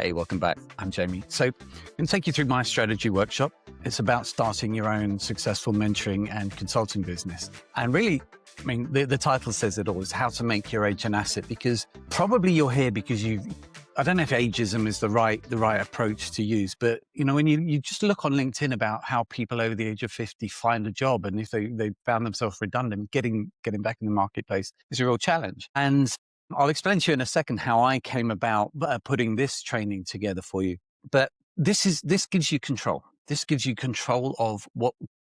Hey, welcome back. I'm Jamie. So I'm going to take you through my strategy workshop. It's about starting your own successful mentoring and consulting business. And really, I mean, the title says it all, is how to make your age an asset, because probably you're here because I don't know if ageism is the right approach to use, but when you just look on LinkedIn about how people over the age of 50 find a job, and if they found themselves redundant, getting back in the marketplace is a real challenge. And I'll explain to you in a second how I came about putting this training together for you. But this gives you control. This gives you control of what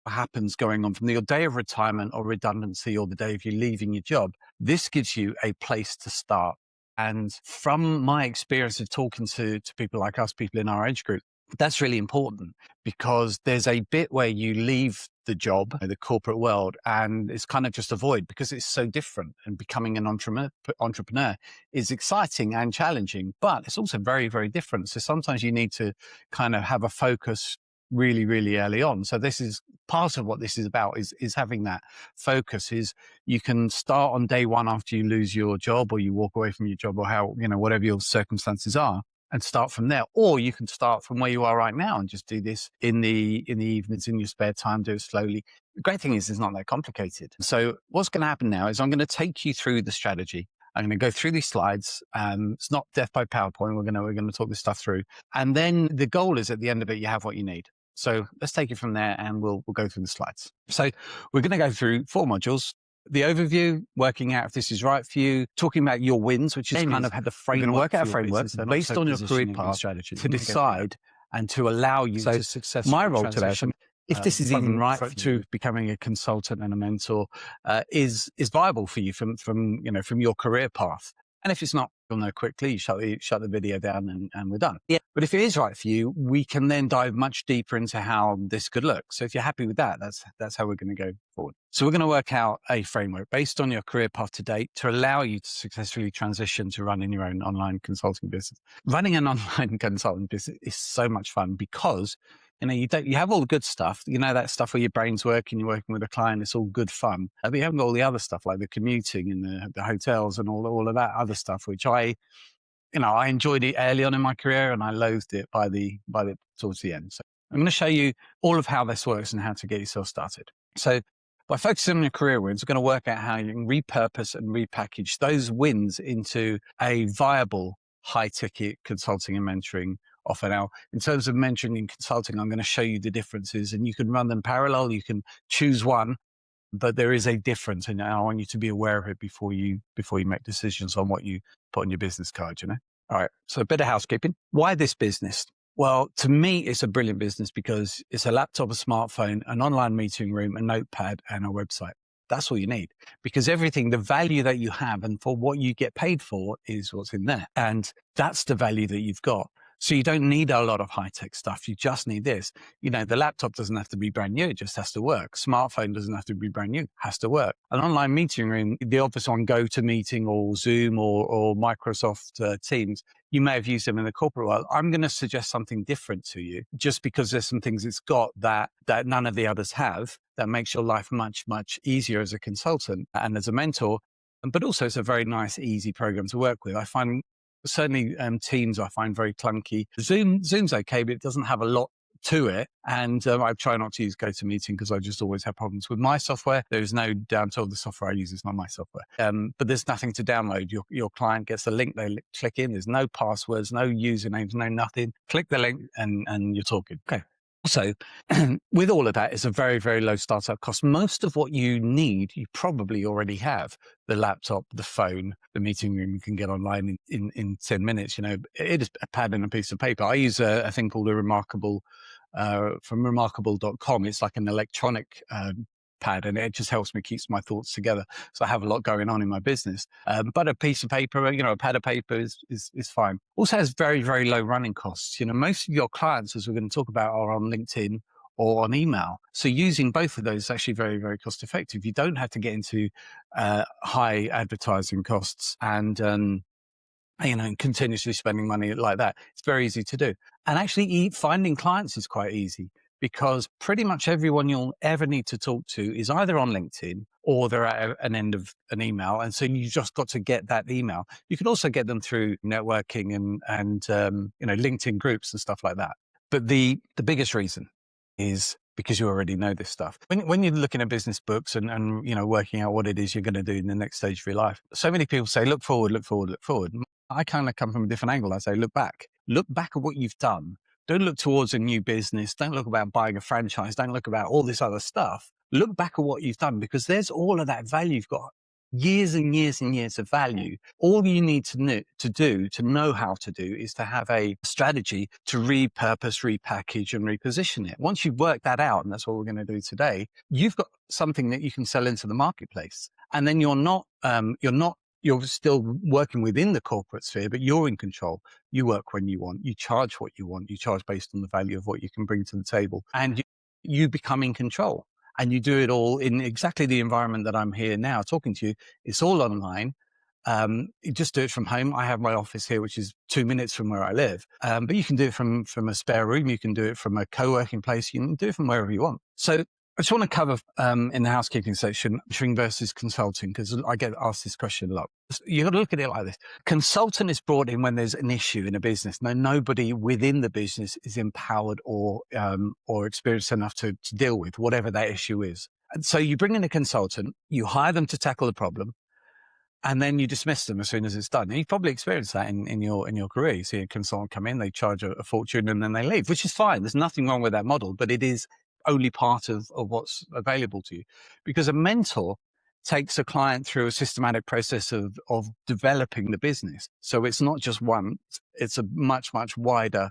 happens going on from your day of retirement or redundancy or the day of you leaving your job. This gives you a place to start. And from my experience of talking to people like us, people in our age group, that's really important, because there's a bit where you leave the job, the corporate world, and it's kind of just a void because it's so different. And becoming an entrepreneur is exciting and challenging, but it's also very, very different. So sometimes you need to kind of have a focus really, really early on. So this is part of what this is about, is having that focus. Is you can start on day one after you lose your job or you walk away from your job, or whatever your circumstances are, and start from there. Or you can start from where you are right now and just do this in the evenings, in your spare time, do it slowly. The great thing is it's not that complicated. So what's going to happen now is I'm going to take you through the strategy. I'm going to go through these slides. It's not death by PowerPoint. We're going to talk this stuff through. And then the goal is at the end of it, you have what you need. So let's take it from there, and we'll go through the slides. So we're going to go through 4 modules. The overview, working out if this is right for you, talking about your wins, which is kind of had the framework. We're going to work out a framework based on your career path strategy to decide and to allow you to successfully my role today, if this is even right to becoming a consultant and a mentor, is viable for you from your career path. And if it's not, you'll know quickly. You shut the video down and we're done. Yeah. But if it is right for you, we can then dive much deeper into how this could look. So if you're happy with that, that's how we're going to go forward. So we're going to work out a framework based on your career path to date to allow you to successfully transition to running your own online consulting business. Running an online consulting business is so much fun because you have all the good stuff, that stuff where your brain's working, you're working with a client, it's all good fun. But you haven't got all the other stuff like the commuting and the hotels and all of that other stuff, which I enjoyed it early on in my career and I loathed it by the towards the end. So I'm going to show you all of how this works and how to get yourself started. So by focusing on your career wins, we're going to work out how you can repurpose and repackage those wins into a viable high-ticket consulting and mentoring offer. Now, in terms of mentoring and consulting, I'm going to show you the differences, and you can run them parallel. You can choose one, but there is a difference, and I want you to be aware of it before you make decisions on what you put on your business card. All right. So a bit of housekeeping. Why this business? Well, to me, it's a brilliant business because it's a laptop, a smartphone, an online meeting room, a notepad, and a website. That's all you need, because everything, the value that you have and for what you get paid for is what's in there. And that's the value that you've got. So you don't need a lot of high-tech stuff. You just need this. The laptop doesn't have to be brand new. It just has to work. Smartphone doesn't have to be brand new. It has to work. An online meeting room, the obvious one, GoToMeeting or Zoom or Microsoft Teams, you may have used them in the corporate world. I'm going to suggest something different to you, just because there's some things it's got that none of the others have, that makes your life much, much easier as a consultant and as a mentor. But also it's a very nice, easy program to work with. I find certainly Teams I find very clunky. Zoom's okay, but it doesn't have a lot to it. And I try not to use GoToMeeting because I just always have problems with my software. There's no download. The software I use is not my software. But there's nothing to download. Your client gets the link, they click in. There's no passwords, no usernames, no nothing. Click the link and you're talking. Okay. So with all of that, it's a very, very low startup cost. Most of what you need, you probably already have. The laptop, the phone, the meeting room you can get online in 10 minutes. It is a pad and a piece of paper. I use a thing called a Remarkable from remarkable.com. It's like an electronic pad, and it just helps me keep my thoughts together. So I have a lot going on in my business. But a piece of paper, a pad of paper is fine. Also has very, very low running costs. Most of your clients, as we're going to talk about, are on LinkedIn or on email. So using both of those is actually very, very cost effective. You don't have to get into high advertising costs and continuously spending money like that. It's very easy to do. And actually finding clients is quite easy. because pretty much everyone you'll ever need to talk to is either on LinkedIn or they're at an end of an email. And so you just got to get that email. You can also get them through networking and LinkedIn groups and stuff like that. But the biggest reason is because you already know this stuff. When you're looking at business books and working out what it is you're going to do in the next stage of your life, so many people say, look forward, look forward, look forward. I kind of come from a different angle. I say, look back at what you've done. Don't look towards a new business. Don't look about buying a franchise. Don't look about all this other stuff. Look back at what you've done, because there's all of that value you've got. Years and years and years of value. All you need to know how to do is to have a strategy to repurpose, repackage, and reposition it. Once you've worked that out, and that's what we're going to do today, you've got something that you can sell into the marketplace. And then you're still working within the corporate sphere, but you're in control. You work when you want, you charge what you want, you charge based on the value of what you can bring to the table, and you become in control. And you do it all in exactly the environment that I'm here now talking to you. It's all online. You just do it from home. I have my office here, which is 2 minutes from where I live. But you can do it from a spare room. You can do it from a co-working place. You can do it from wherever you want. So I just want to cover in the housekeeping section, mentoring versus consulting, because I get asked this question a lot. You've got to look at it like this. Consultant is brought in when there's an issue in a business. Now, nobody within the business is empowered or experienced enough to deal with whatever that issue is. And so you bring in a consultant, you hire them to tackle the problem, and then you dismiss them as soon as it's done. And you've probably experienced that in your career. You see a consultant come in, they charge a fortune, and then they leave, which is fine. There's nothing wrong with that model, but it is only part of what's available to you. Because a mentor takes a client through a systematic process of developing the business. So it's not just one, it's a much, much wider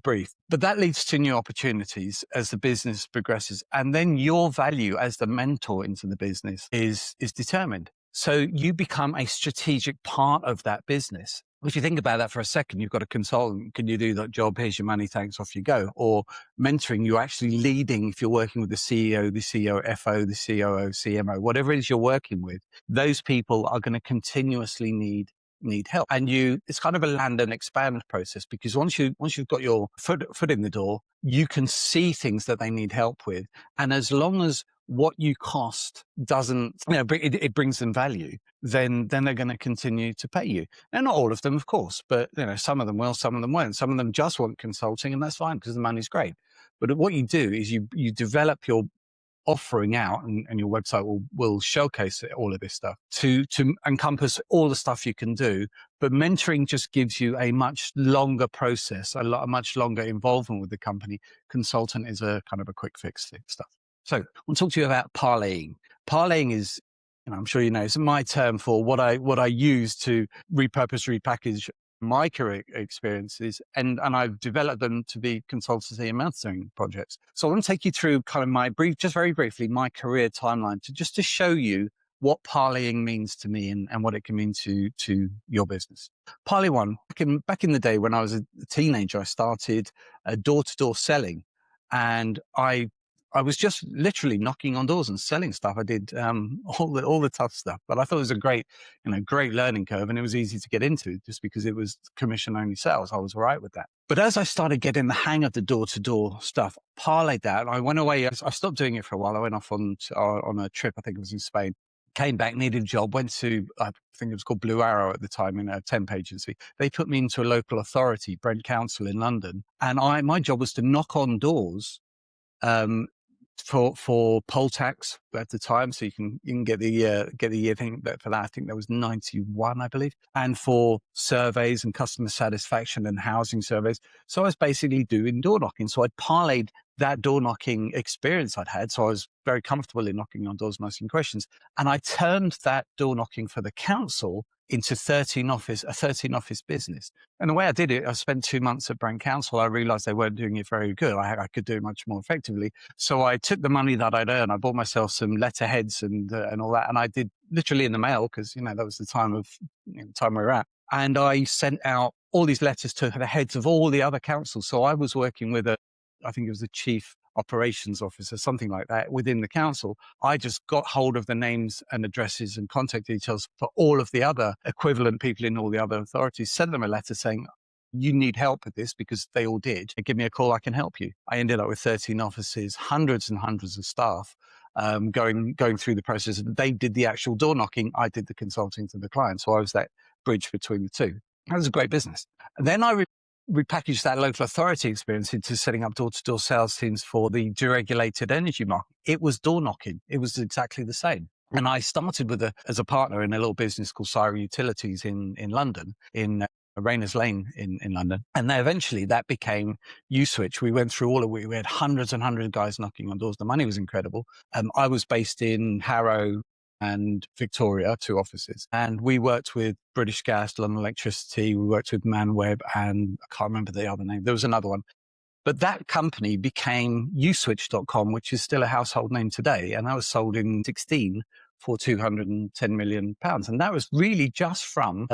brief. But that leads to new opportunities as the business progresses. And then your value as the mentor into the business is determined. So you become a strategic part of that business. If you think about that for a second, you've got a consultant. Can you do that job? Here's your money. Thanks. Off you go. Or mentoring, you're actually leading. If you're working with the CEO, the COFO, the COO, CMO, whatever it is you're working with, those people are going to continuously need help. And it's kind of a land and expand process, because once you've got your foot in the door, you can see things that they need help with. And as long as what you cost doesn't, it brings them value, then they're going to continue to pay you. And not all of them, of course, but some of them will, some of them won't. Some of them just want consulting, and that's fine because the money's great. But what you do is you develop your offering out, and your website will showcase all of this stuff to encompass all the stuff you can do. But mentoring just gives you a much longer process, a much longer involvement with the company. Consultant is a kind of a quick fix stuff. So I want to talk to you about parlaying. Parlaying is, I'm sure you know, it's my term for what I use to repurpose, repackage my career experiences, and I've developed them to be consultancy and mentoring projects. So I want to take you through kind of just very briefly, my career timeline to show you what parlaying means to me and what it can mean to your business. Parley one, back in the day when I was a teenager, I started door-to-door selling, and I was just literally knocking on doors and selling stuff. I did all the tough stuff, but I thought it was a great learning curve, and it was easy to get into just because it was commission only sales. I was all right with that. But as I started getting the hang of the door-to-door stuff, parlayed that, and I went away. I stopped doing it for a while. I went off on a trip. I think it was in Spain. Came back, needed a job, went to, I think it was called Blue Arrow at the time, in a temp agency. They put me into a local authority, Brent Council in London, and my job was to knock on doors for poll tax at the time, so you can get the year thing for that. I think that was 91, I believe, and for surveys and customer satisfaction and housing surveys. So I was basically doing door knocking. So I'd parlayed that door knocking experience I'd had, so I was very comfortable in knocking on doors and asking questions. And I turned that door knocking for the council into a 13 office business. And the way I did it, I spent 2 months at Brent Council. I realized they weren't doing it very good. I could do it much more effectively. So I took the money that I'd earned. I bought myself some letterheads and all that. And I did literally in the mail, because, that was the time we were at. And I sent out all these letters to the heads of all the other councils. So I was working with I think it was the chief operations officer, something like that, within the council. I just got hold of the names and addresses and contact details for all of the other equivalent people in all the other authorities, sent them a letter saying, you need help with this, because they all did, give me a call, I can help you. I ended up with 13 offices, hundreds and hundreds of staff, going through the process. They did the actual door knocking, I did the consulting to the client. So I was that bridge between the two. That was a great business. And then I repackaged that local authority experience into setting up door-to-door sales teams for the deregulated energy market. It was door knocking. It was exactly the same. And I started as a partner in a little business called Syra Utilities in London, in Rayners Lane in London. And then eventually that became Uswitch. We went through we had hundreds and hundreds of guys knocking on doors. The money was incredible. I was based in Harrow and Victoria, 2 offices. And we worked with British Gas, London Electricity. We worked with ManWeb, and I can't remember the other name. There was another one. But that company became uswitch.com, which is still a household name today. And that was sold in 2016 for £210 million. And that was really just from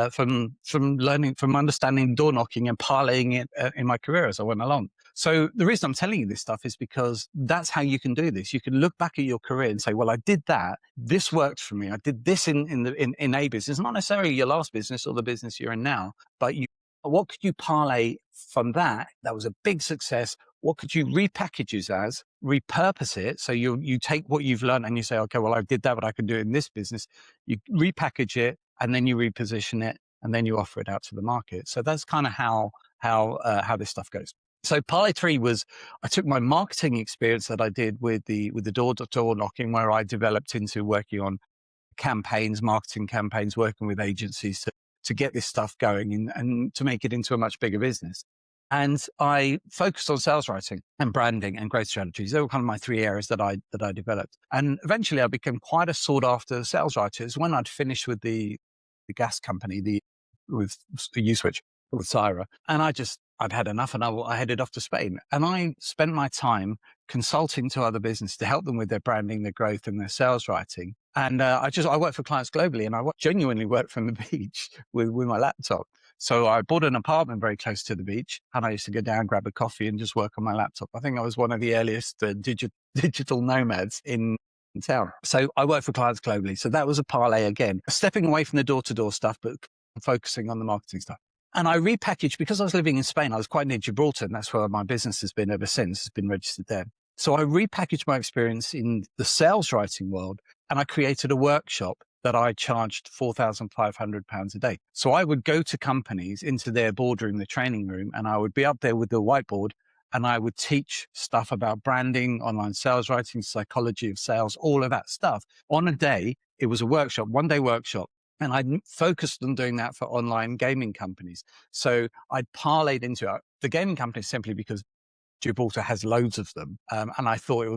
learning, from understanding door knocking and parlaying it in my career as I went along. So the reason I'm telling you this stuff is because that's how you can do this. You can look back at your career and say, well, I did that. This worked for me. I did this in a business, not necessarily your last business or the business you're in now, but what could you parlay from that? That was a big success. What could you repackage it as, repurpose it? So you take what you've learned and you say, okay, well, I did that, but I can do it in this business. You repackage it and then you reposition it and then you offer it out to the market. So that's kind of how this stuff goes. So parlay 3 was, I took my marketing experience that I did with the door-to-door knocking, where I developed into working on campaigns, marketing campaigns, working with agencies to get this stuff going and to make it into a much bigger business. And I focused on sales writing and branding and growth strategies. They were kind of my 3 areas that I developed. And eventually I became quite a sought after sales writer. When I'd finished with the gas company, with Uswitch, with Syra, and I'd had enough, and I headed off to Spain. And I spent my time consulting to other businesses to help them with their branding, their growth, and their sales writing. And I work for clients globally, and I genuinely work from the beach with my laptop. So I bought an apartment very close to the beach, and I used to go down, grab a coffee, and just work on my laptop. I think I was one of the earliest digital nomads in town. So I work for clients globally. So that was a parlay again, stepping away from the door-to-door stuff, but focusing on the marketing stuff. And I repackaged, because I was living in Spain, I was quite near Gibraltar, and that's where my business has been ever since. It's been registered there. So I repackaged my experience in the sales writing world, and I created a workshop that I charged £4,500 a day. So I would go to companies, into their boardroom, the training room, and I would be up there with the whiteboard, and I would teach stuff about branding, online sales writing, psychology of sales, all of that stuff. On a day, it was a workshop, 1-day workshop. And I focused on doing that for online gaming companies. So I parlayed into it. The gaming companies, simply because Gibraltar has loads of them. And I thought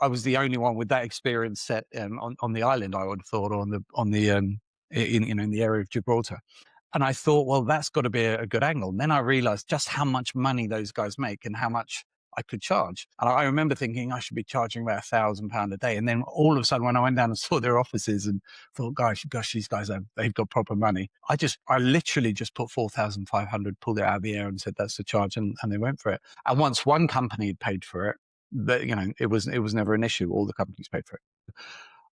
I was the only one with that experience set on the island, I would have thought, or in the area of Gibraltar. And I thought, well, that's got to be a good angle. And then I realized just how much money those guys make and how much I could charge. And I remember thinking I should be charging about £1,000 a day. And then all of a sudden, when I went down and saw their offices and thought, gosh, these guys, they've got proper money. I literally just put 4,500, pulled it out of the air and said, that's the charge. And they went for it. And once one company had paid for it, it was never an issue. All the companies paid for it.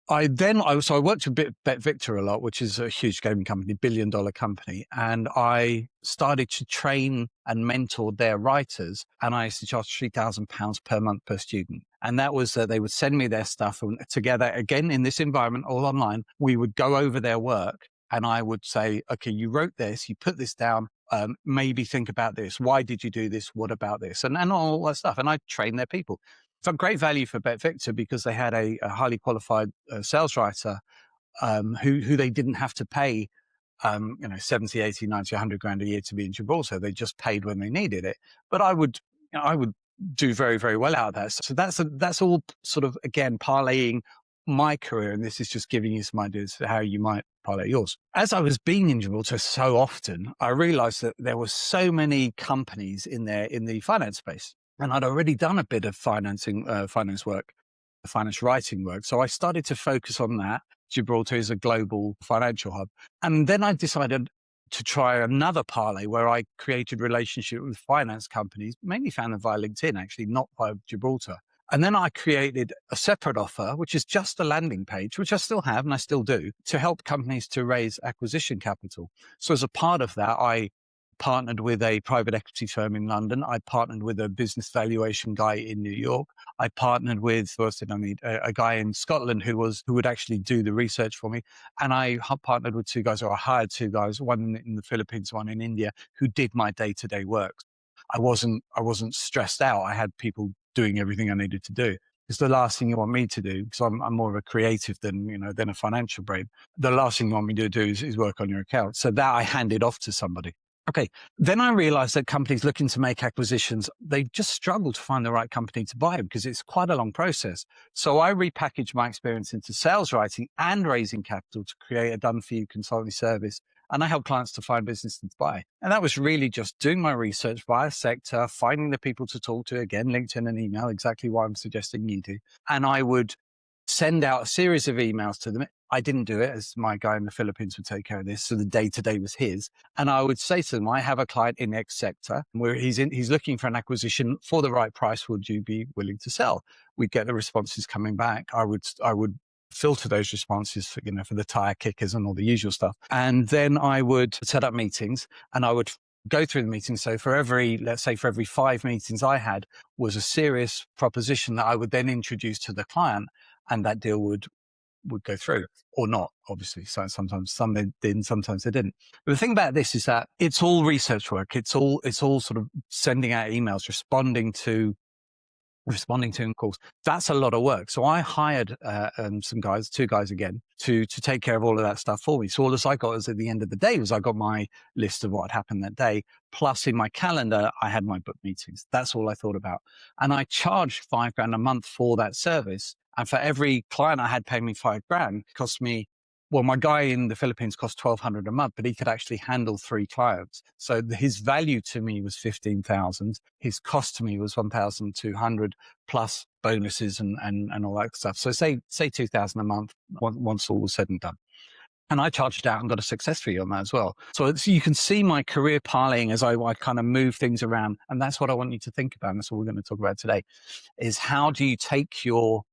I worked with BetVictor a lot, which is a huge gaming company, billion-dollar company. And I started to train and mentor their writers. And I used to charge £3,000 per month per student. And that was they would send me their stuff, and together, again, in this environment, all online, we would go over their work. And I would say, okay, you wrote this, you put this down, maybe think about this. Why did you do this? What about this? And all that stuff. And I trained their people. For great value for BetVictor, because they had a highly qualified sales writer who they didn't have to pay 70, 80, 90, 100 grand a year to be in Gibraltar. They just paid when they needed it. But I would do very, very well out of that. So that's all sort of, again, parlaying my career. And this is just giving you some ideas for how you might parlay yours. As I was being in Gibraltar so often, I realized that there were so many companies in the finance space. And I'd already done a bit of finance writing work. So I started to focus on that. Gibraltar is a global financial hub. And then I decided to try another parlay where I created relationship with finance companies, mainly found them via LinkedIn, actually, not via Gibraltar. And then I created a separate offer, which is just a landing page, which I still have and I still do, to help companies to raise acquisition capital. So as a part of that, I partnered with a private equity firm in London. I partnered with a business valuation guy in New York. I partnered with, first did I meet, a guy in Scotland who would actually do the research for me. And I partnered with two guys, or I hired two guys, one in the Philippines, one in India, who did my day-to-day work. I wasn't stressed out. I had people doing everything I needed to do. It's the last thing you want me to do, because I'm more of a creative than a financial brain. The last thing you want me to do is work on your account. So that I handed off to somebody. Okay. Then I realized that companies looking to make acquisitions, they just struggle to find the right company to buy because it's quite a long process. So I repackaged my experience into sales writing and raising capital to create a done-for-you consulting service. And I help clients to find business to buy. And that was really just doing my research via sector, finding the people to talk to, again, LinkedIn and email, exactly what I'm suggesting you do. And I would send out a series of emails to them. I didn't do it, as my guy in the Philippines would take care of this. So the day-to-day was his. And I would say to them, I have a client in X sector where he's looking for an acquisition for the right price. Would you be willing to sell? We'd get the responses coming back. I would filter those responses for the tire kickers and all the usual stuff. And then I would set up meetings and I would go through the meetings. So for every 5 meetings I had was a serious proposition that I would then introduce to the client, and that deal would go through or not, obviously. So sometimes some they did, sometimes they didn't. But the thing about this is that it's all research work. It's all sort of sending out emails, responding to calls. That's a lot of work. So I hired two guys again, to take care of all of that stuff for me. So all I got was at the end of the day was I got my list of what had happened that day. Plus in my calendar, I had my book meetings. That's all I thought about. And I charged $5,000 a month for that service. And for every client I had paying me $5,000, it cost me, well, my guy in the Philippines cost $1,200 a month, but he could actually handle 3 clients. So his value to me was $15,000. His cost to me was $1,200 plus bonuses and all that stuff. So say $2,000 a month once all was said and done. And I charged it out and got a success fee on that as well. So you can see my career parlaying as I kind of move things around. And that's what I want you to think about. And that's what we're going to talk about today, is how do you take your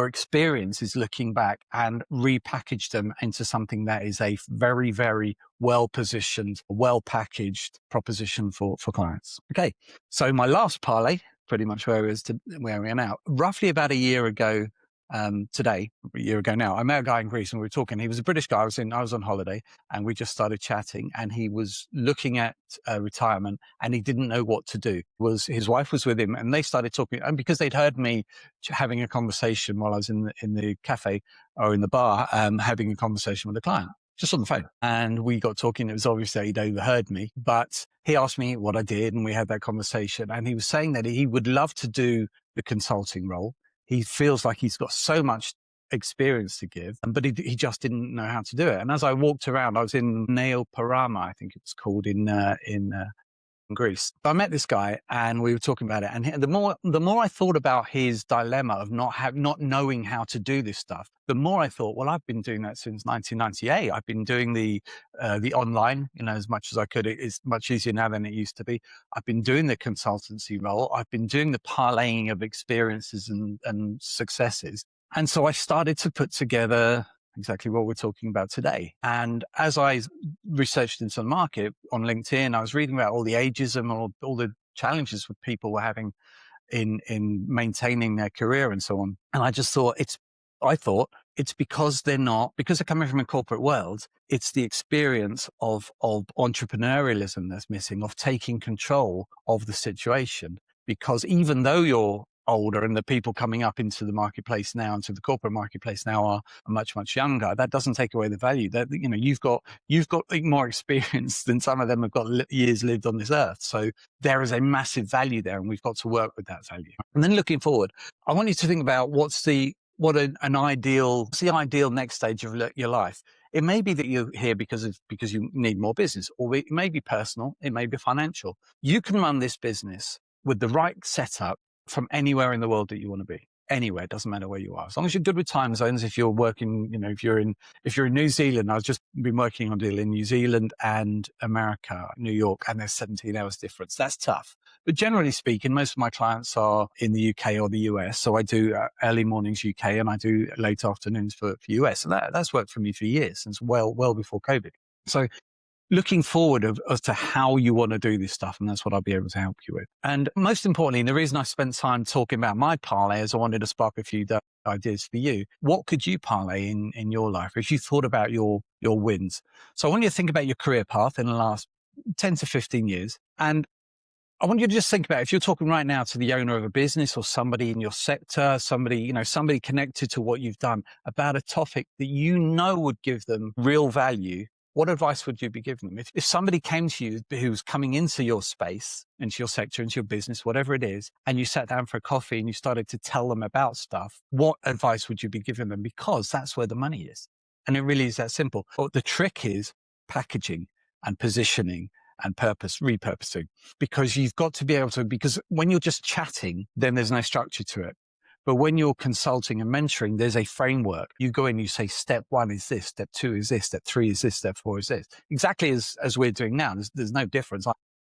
experiences looking back and repackage them into something that is a very, very well-positioned, well-packaged proposition for clients. Okay. So my last parlay, pretty much where we are now, roughly about a year ago, a year ago now, I met a guy in Greece and we were talking. He was a British guy. I was on holiday and we just started chatting, and he was looking at retirement and he didn't know what to do. His wife was with him and they started talking, and because they'd heard me having a conversation while I was in the cafe or in the bar, having a conversation with a client, just on the phone. And we got talking. It was obvious that he'd overheard me, but he asked me what I did and we had that conversation. And he was saying that he would love to do the consulting role. He feels like he's got so much experience to give, but he just didn't know how to do it. And as I walked around, I was in Neoparama, I think it was called, in Greece. I met this guy and we were talking about it. And the more I thought about his dilemma of not knowing how to do this stuff, the more I thought, well, I've been doing that since 1998. I've been doing the online, as much as I could. It's much easier now than it used to be. I've been doing the consultancy role. I've been doing the parlaying of experiences and successes. And so I started to put together exactly what we're talking about today. And as I researched into the market on LinkedIn, I was reading about all the ageism and all the challenges that people were having in maintaining their career and so on. And I just thought it's because they're coming from a corporate world. It's the experience of entrepreneurialism that's missing, of taking control of the situation. Because even though you're older and the people coming up into the marketplace now, into the corporate marketplace now are much, much younger, that doesn't take away the value. That, you've got more experience than some of them have got years lived on this earth. So there is a massive value there, and we've got to work with that value. And then looking forward, I want you to think about what's the ideal next stage of your life. It may be that you're here because you need more business, or it may be personal, it may be financial. You can run this business with the right setup from anywhere in the world that you want to be. Anywhere, doesn't matter where you are. As long as you're good with time zones, if you're working, if you're in New Zealand, I've just been working on a deal in New Zealand and America, New York, and there's 17 hours difference. That's tough. But generally speaking, most of my clients are in the UK or the US. So I do early mornings UK and I do late afternoons for US. And that's worked for me for years, since well before COVID. So looking forward as to how you want to do this stuff. And that's what I'll be able to help you with. And most importantly, the reason I spent time talking about my parlay is I wanted to spark a few ideas for you. What could you parlay in your life if you thought about your wins? So I want you to think about your career path in the last 10 to 15 years. And I want you to just think about if you're talking right now to the owner of a business or somebody in your sector, somebody connected to what you've done about a topic that you know would give them real value. What advice would you be giving them? If somebody came to you who's coming into your space, into your sector, into your business, whatever it is, and you sat down for a coffee and you started to tell them about stuff, what advice would you be giving them? Because that's where the money is. And it really is that simple. But the trick is packaging and positioning and repurposing, because you've got to be able to, because when you're just chatting, then there's no structure to it. But when you're consulting and mentoring, there's a framework. You go in, you say, step 1 is this, step 2 is this, step 3 is this, step 4 is this. Exactly as we're doing now. There's no difference.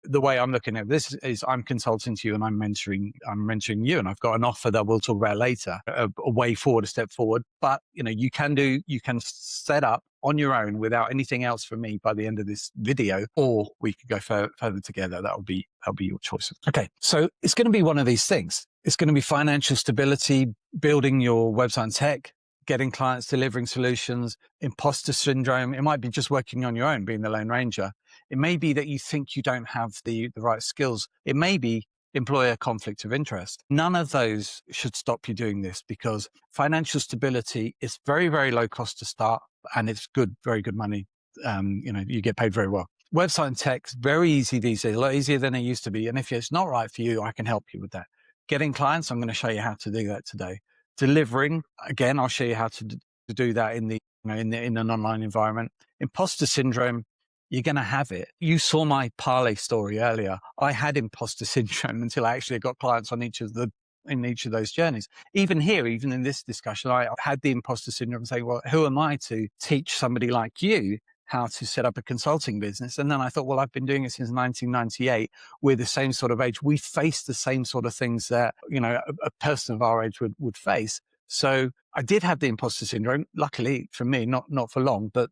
The way I'm looking at this is I'm consulting to you and I'm mentoring you, and I've got an offer that we'll talk about later, a way forward, a step forward. But you can set up on your own without anything else from me by the end of this video, or we could go further together. That'll be your choice. Okay, so it's going to be one of these things. It's going to be financial stability, building your website and tech, getting clients, delivering solutions, imposter syndrome. It might be just working on your own, being the Lone Ranger. It may be that you think you don't have the right skills. It may be employer conflict of interest. None of those should stop you doing this, because financial stability is very, very low cost to start, and it's good, very good money. You get paid very well. Website and tech is very easy these days, a lot easier than it used to be. And if it's not right for you, I can help you with that. Getting clients, I'm going to show you how to do that today. Delivering, again, I'll show you how to do that in an online environment. Imposter syndrome, you're going to have it. You saw my parlay story earlier. I had imposter syndrome until I actually got clients in each of those journeys. Even here, even in this discussion, I had the imposter syndrome saying, well, who am I to teach somebody like you how to set up a consulting business? And then I thought, well, I've been doing it since 1998. We're the same sort of age. We face the same sort of things that, a person of our age would face. So I did have the imposter syndrome. Luckily for me, not for long, but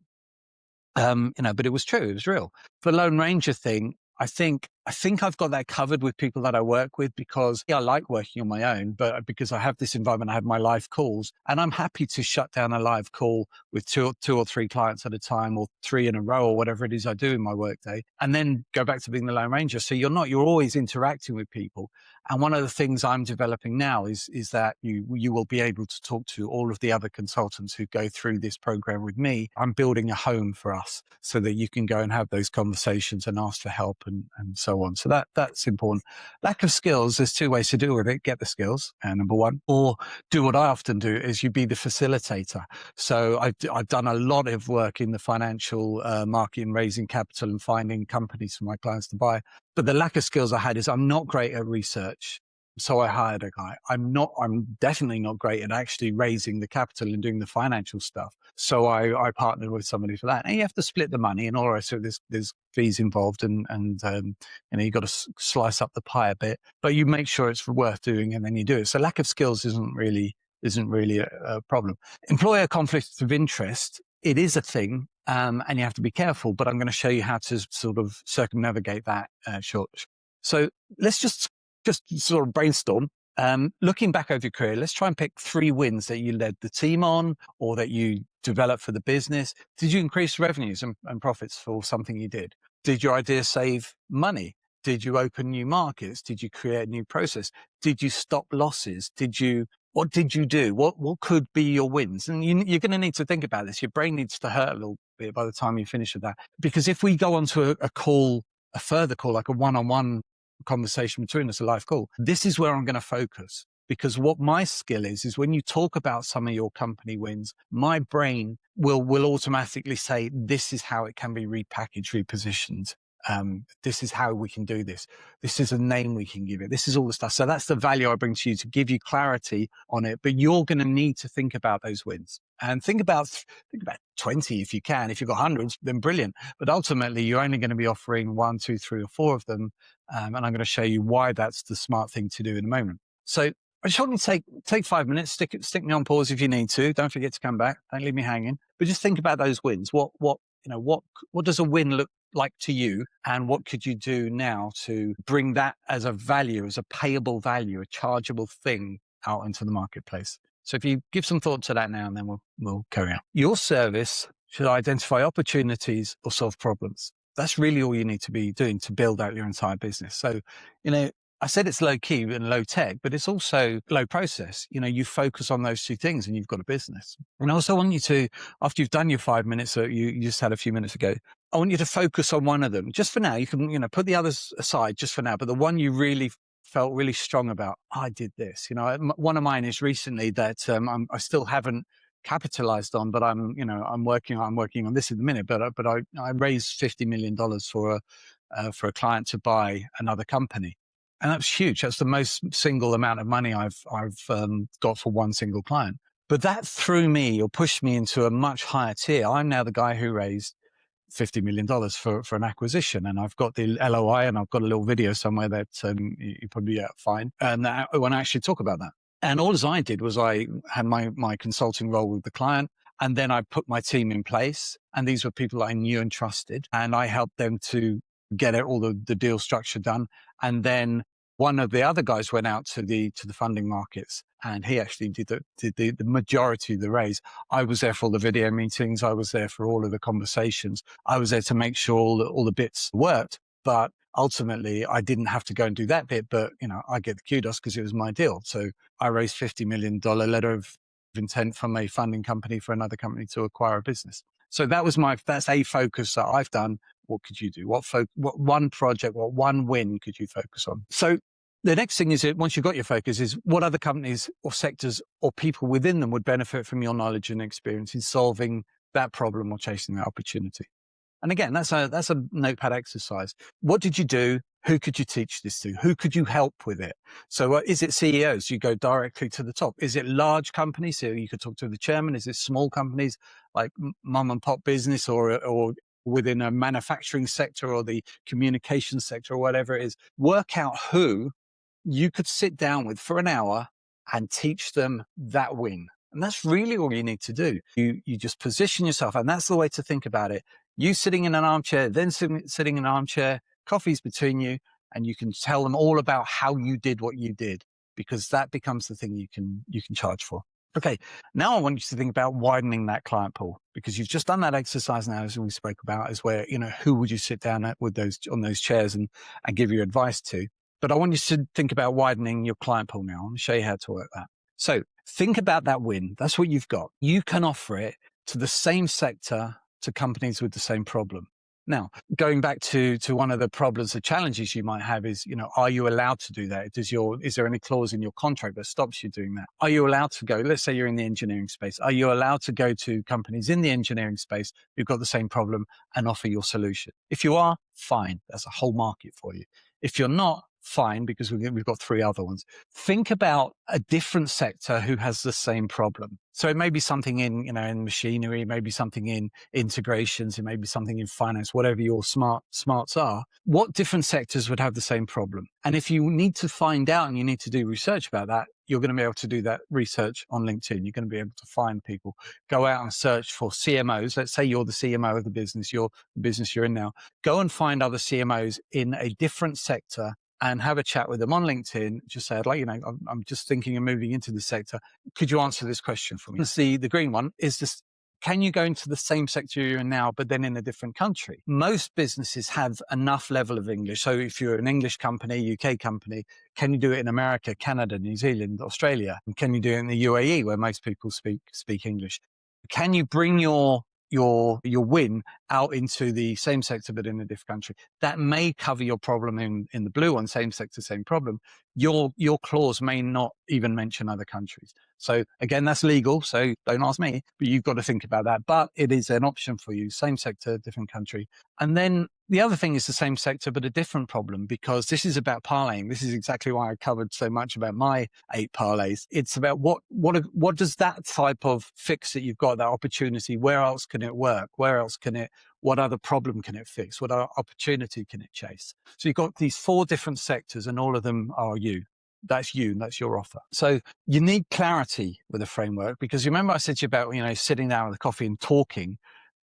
but it was true. It was real. The Lone Ranger thing, I think I've got that covered with people that I work with, because I like working on my own, but because I have this environment, I have my live calls, and I'm happy to shut down a live call with two or three clients at a time, or 3 in a row, or whatever it is I do in my workday, and then go back to being the Lone Ranger. So you're always interacting with people. And one of the things I'm developing now is that you will be able to talk to all of the other consultants who go through this program with me. I'm building a home for us so that you can go and have those conversations and ask for help and so on. So that's important. Lack of skills, there's 2 ways to deal with it. Get the skills, number 1, or do what I often do, is you be the facilitator. So I've done a lot of work in the financial market, in raising capital and finding companies for my clients to buy. But the lack of skills I had is I'm not great at research. So I hired a guy. I'm definitely not great at actually raising the capital and doing the financial stuff. So I partnered with somebody for that. And you have to split the money and all the rest. So there's fees involved, and you got to slice up the pie a bit, but you make sure it's worth doing, and then you do it. So lack of skills isn't really a problem. Employer conflict of interest, it is a thing. And you have to be careful, but I'm going to show you how to sort of circumnavigate that shortly. So let's just sort of brainstorm. Looking back over your career, let's try and pick 3 wins that you led the team on, or that you developed for the business. Did you increase revenues and profits for something you did? Did your idea save money? Did you open new markets? Did you create a new process? Did you stop losses? What did you do? What could be your wins? And you're going to need to think about this. Your brain needs to hurt a little bit by the time you finish with that. Because if we go on to a further call, like a one-on-one conversation between us, a live call, this is where I'm going to focus. Because what my skill is when you talk about some of your company wins, my brain will automatically say, this is how it can be repackaged, repositioned. This is how we can do this. This is a name we can give it. This is all the stuff. So that's the value I bring to you, to give you clarity on it. But you're going to need to think about those wins, and think about 20 if you can. If you've got hundreds, then brilliant. But ultimately, you're only going to be offering 1, 2, 3, or 4 of them. And I'm going to show you why that's the smart thing to do in a moment. So I just want to take 5 minutes. Stick me on pause if you need to. Don't forget to come back. Don't leave me hanging. But just think about those wins. What does a win like to you? And what could you do now to bring that as a value, as a payable value, a chargeable thing out into the marketplace? So if you give some thought to that now, and then we'll carry on. Your service should identify opportunities or solve problems. That's really all you need to be doing to build out your entire business. So, I said it's low key and low tech, but it's also low process. You focus on those two things and you've got a business. And I also want you to, after you've done your 5 minutes that you just had a few minutes ago, I want you to focus on one of them. Just for now, you can, put the others aside just for now, but the one you really felt really strong about, I did this. One of mine is recently that I still haven't capitalized on, but I'm working on this in a minute. But I raised $50 million for a client to buy another company, and that was huge. That's the most single amount of money I've got for one single client. But that threw me or pushed me into a much higher tier. I'm now the guy who raised $50 million for an acquisition. And I've got the LOI and I've got a little video somewhere that you probably find. And when I actually talk about that. And all as I did was I had my consulting role with the client. And then I put my team in place. And these were people I knew and trusted. And I helped them to get all the deal structure done. And then one of the other guys went out to the funding markets, and he actually did the majority of the raise. I was there for all the video meetings. I was there for all of the conversations. I was there to make sure all the bits worked. But ultimately, I didn't have to go and do that bit. But I get the kudos because it was my deal. So I raised $50 million letter of intent from a funding company for another company to acquire a business. So that's a focus that I've done. What could you do? What one project, what one win could you focus on? So the next thing is that once you've got your focus is what other companies or sectors or people within them would benefit from your knowledge and experience in solving that problem or chasing that opportunity. And again, that's a notepad exercise. What did you do? Who could you teach this to? Who could you help with it? So is it CEOs? You go directly to the top. Is it large companies? So you could talk to the chairman. Is it small companies like mom and pop business or within a manufacturing sector or the communication sector or whatever it is? Work out who you could sit down with for an hour and teach them that win. And that's really all you need to do. You just position yourself, and that's the way to think about it. You sitting in an armchair, then sitting in an armchair, coffee's between you, and you can tell them all about how you did what you did, because that becomes the thing you can charge for. Okay, now I want you to think about widening that client pool, because you've just done that exercise now, as we spoke about, is where, who would you sit down with on those chairs and give your advice to? But I want you to think about widening your client pool now. I'll show you how to work that. So think about that win. That's what you've got. You can offer it to the same sector, to companies with the same problem. Now, going back to one of the problems, the challenges you might have is, are you allowed to do that? Is there any clause in your contract that stops you doing that? Are you allowed to go, let's say you're in the engineering space. Are you allowed to go to companies in the engineering space who've got the same problem and offer your solution? If you are, fine. That's a whole market for you. If you're not, fine, because we've got 3 other ones. Think about a different sector who has the same problem. So it may be something in machinery, it may be something in integrations, it may be something in finance, whatever your smarts are. What different sectors would have the same problem? And if you need to find out and you need to do research about that, you're going to be able to do that research on LinkedIn. You're going to be able to find people. Go out and search for CMOs. Let's say you're the CMO of the business you're in now. Go and find other CMOs in a different sector and have a chat with them on LinkedIn. Just say, I'm just thinking of moving into this sector. Could you answer this question for me? The green one is this. Can you go into the same sector you're in now, but then in a different country? Most businesses have enough level of English. So if you're an English company, UK company, can you do it in America, Canada, New Zealand, Australia? And can you do it in the UAE, where most people speak English? Can you bring your win out into the same sector, but in a different country? That may cover your problem in the blue one, same sector, same problem. Your clause may not even mention other countries. So again, that's legal. So don't ask me, but you've got to think about that. But it is an option for you. Same sector, different country. And then the other thing is the same sector, but a different problem, because this is about parlaying. This is exactly why I covered so much about my 8 parlays. It's about what does that type of fix that you've got, that opportunity, where else can it work? What other problem can it fix? What other opportunity can it chase? So you've got these 4 different sectors, and all of them are you. That's you, and that's your offer. So you need clarity with a framework, because remember I said to you about, sitting down with a coffee and talking.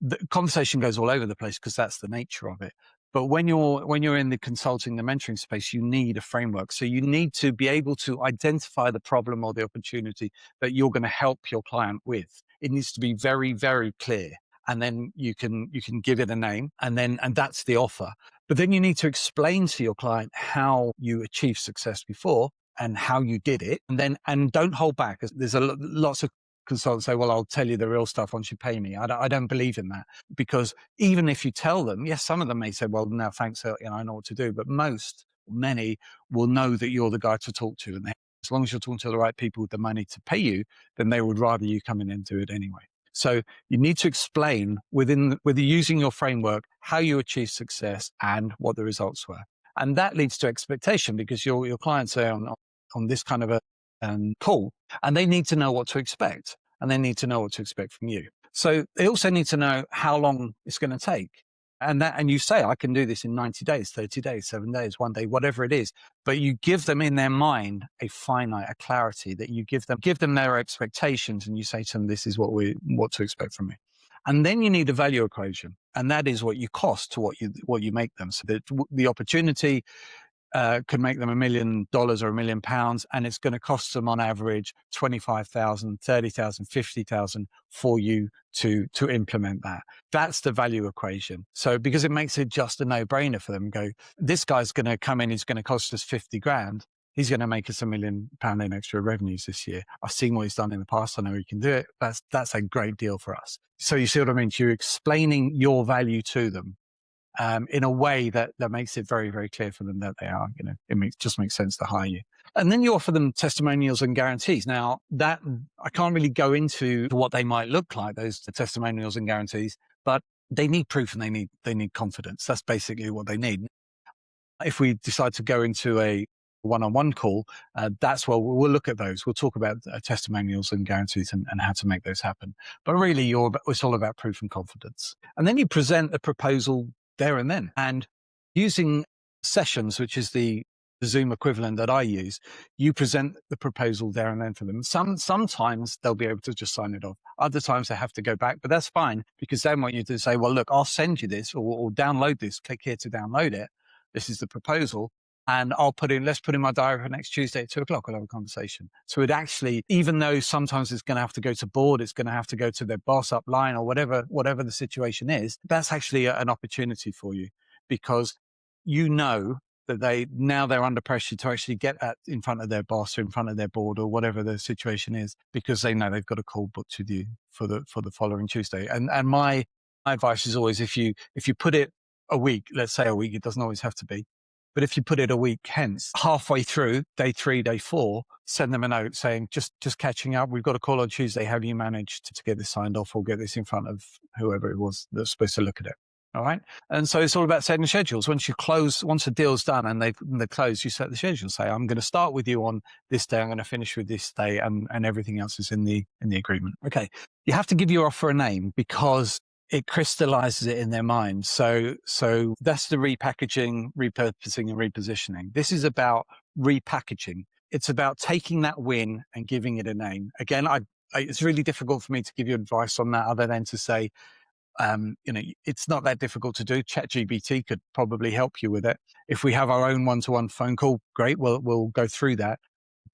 the conversation goes all over the place because that's the nature of it. But when you're in the consulting, the mentoring space, you need a framework. So you need to be able to identify the problem or the opportunity that you're going to help your client with. It needs to be very, very clear. And then you can give it a name, and that's the offer. But then you need to explain to your client how you achieved success before and how you did it. And don't hold back. There's lots of consultants say, well, I'll tell you the real stuff once you pay me. I don't believe in that, because even if you tell them, yes, some of them may say, well, no, thanks, I know what to do. But many will know that you're the guy to talk to. And as long as you're talking to the right people with the money to pay you, then they would rather you come in and do it anyway. So you need to explain within using your framework how you achieve success and what the results were. And that leads to expectation, because your clients are on this kind of a call, and they need to know what to expect, and they need to know what to expect from you. So they also need to know how long it's going to take. And you say, I can do this in 90 days, 30 days, 7 days, 1 day, whatever it is. But you give them in their mind a clarity that you give them their expectations, and you say to them, this is what to expect from me. And then you need a value equation, and that is what you cost to what you make them. So that the opportunity could make them $1 million or £1 million, and it's going to cost them on average 25,000, 30,000, 50,000 for you to implement that. That's the value equation. So because it makes it just a no-brainer for them. Go, this guy's going to come in, he's going to cost us 50 grand. He's going to make us £1 million in extra revenues this year. I've seen what he's done in the past. I know he can do it. That's a great deal for us. So you see what I mean? You're explaining your value to them in a way that makes it very, very clear for them that they are, just makes sense to hire you. And then you offer them testimonials and guarantees. Now, that I can't really go into what they might look like, those testimonials and guarantees, but they need proof and they need confidence. That's basically what they need. If we decide to go into a one-on-one call, that's where we'll look at those. We'll talk about testimonials and guarantees and how to make those happen. But really, it's all about proof and confidence. And then you present the proposal there and then. And using sessions, which is the Zoom equivalent that I use, you present the proposal there and then for them. Sometimes they'll be able to just sign it off. Other times they have to go back, but that's fine, because they want you to say, well, look, I'll send you this or download this. Click here to download it. This is the proposal. And let's put in my diary for next Tuesday at 2:00. We'll have a conversation. So it actually, even though sometimes it's going to have to go to board, it's going to have to go to their boss upline or whatever the situation is, that's actually an opportunity for you, because you know that they're under pressure to actually get in front of their boss or in front of their board or whatever the situation is, because they know they've got a call booked with you for the following Tuesday. And my advice is always, if you put it a week, let's say a week, it doesn't always have to be. But if you put it a week hence, halfway through, day 3, day 4, send them a note saying, just catching up. We've got a call on Tuesday. Have you managed to get this signed off or get this in front of whoever it was that's supposed to look at it? All right. And so it's all about setting schedules. Once the deal's done and they're closed, you set the schedule. Say, I'm going to start with you on this day. I'm going to finish with this day, and everything else is in the agreement. Okay. You have to give your offer a name, because it crystallizes it in their mind. So that's the repackaging, repurposing, and repositioning. This is about repackaging. It's about taking that win and giving it a name. Again, it's really difficult for me to give you advice on that, other than to say, it's not that difficult to do. ChatGPT could probably help you with it. If we have our own one-to-one phone call, great. We'll go through that.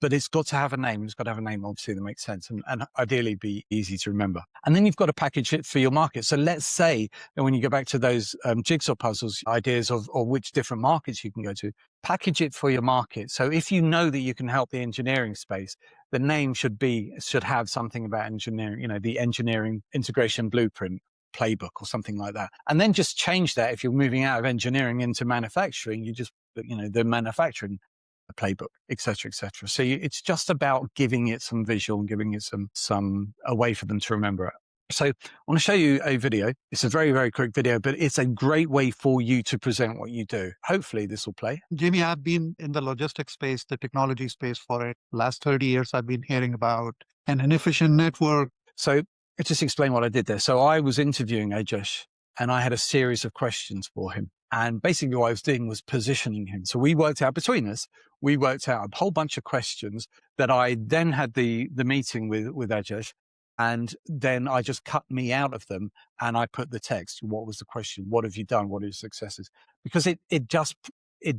But it's got to have a name. It's got to have a name, obviously, that makes sense and ideally be easy to remember. And then you've got to package it for your market. So let's say that when you go back to those jigsaw puzzles, ideas of which different markets you can go to, package it for your market. So if you know that you can help the engineering space, the name should have something about engineering, the engineering integration blueprint playbook or something like that. And then just change that. If you're moving out of engineering into manufacturing, you just, the manufacturing playbook, et cetera, et cetera. So it's just about giving it some visual and giving it some a way for them to remember it. So I want to show you a video. It's a very, very quick video, but it's a great way for you to present what you do. Hopefully this will play. Jamie, I've been in the logistics space, the technology space for it. Last 30 years, I've been hearing about an inefficient network. So let's just explain what I did there. So I was interviewing Agesh, and I had a series of questions for him. And basically what I was doing was positioning him. So we worked out a whole bunch of questions that I then had the meeting with Agesh. And then I just cut me out of them and I put the text. What was the question? What have you done? What are your successes? Because it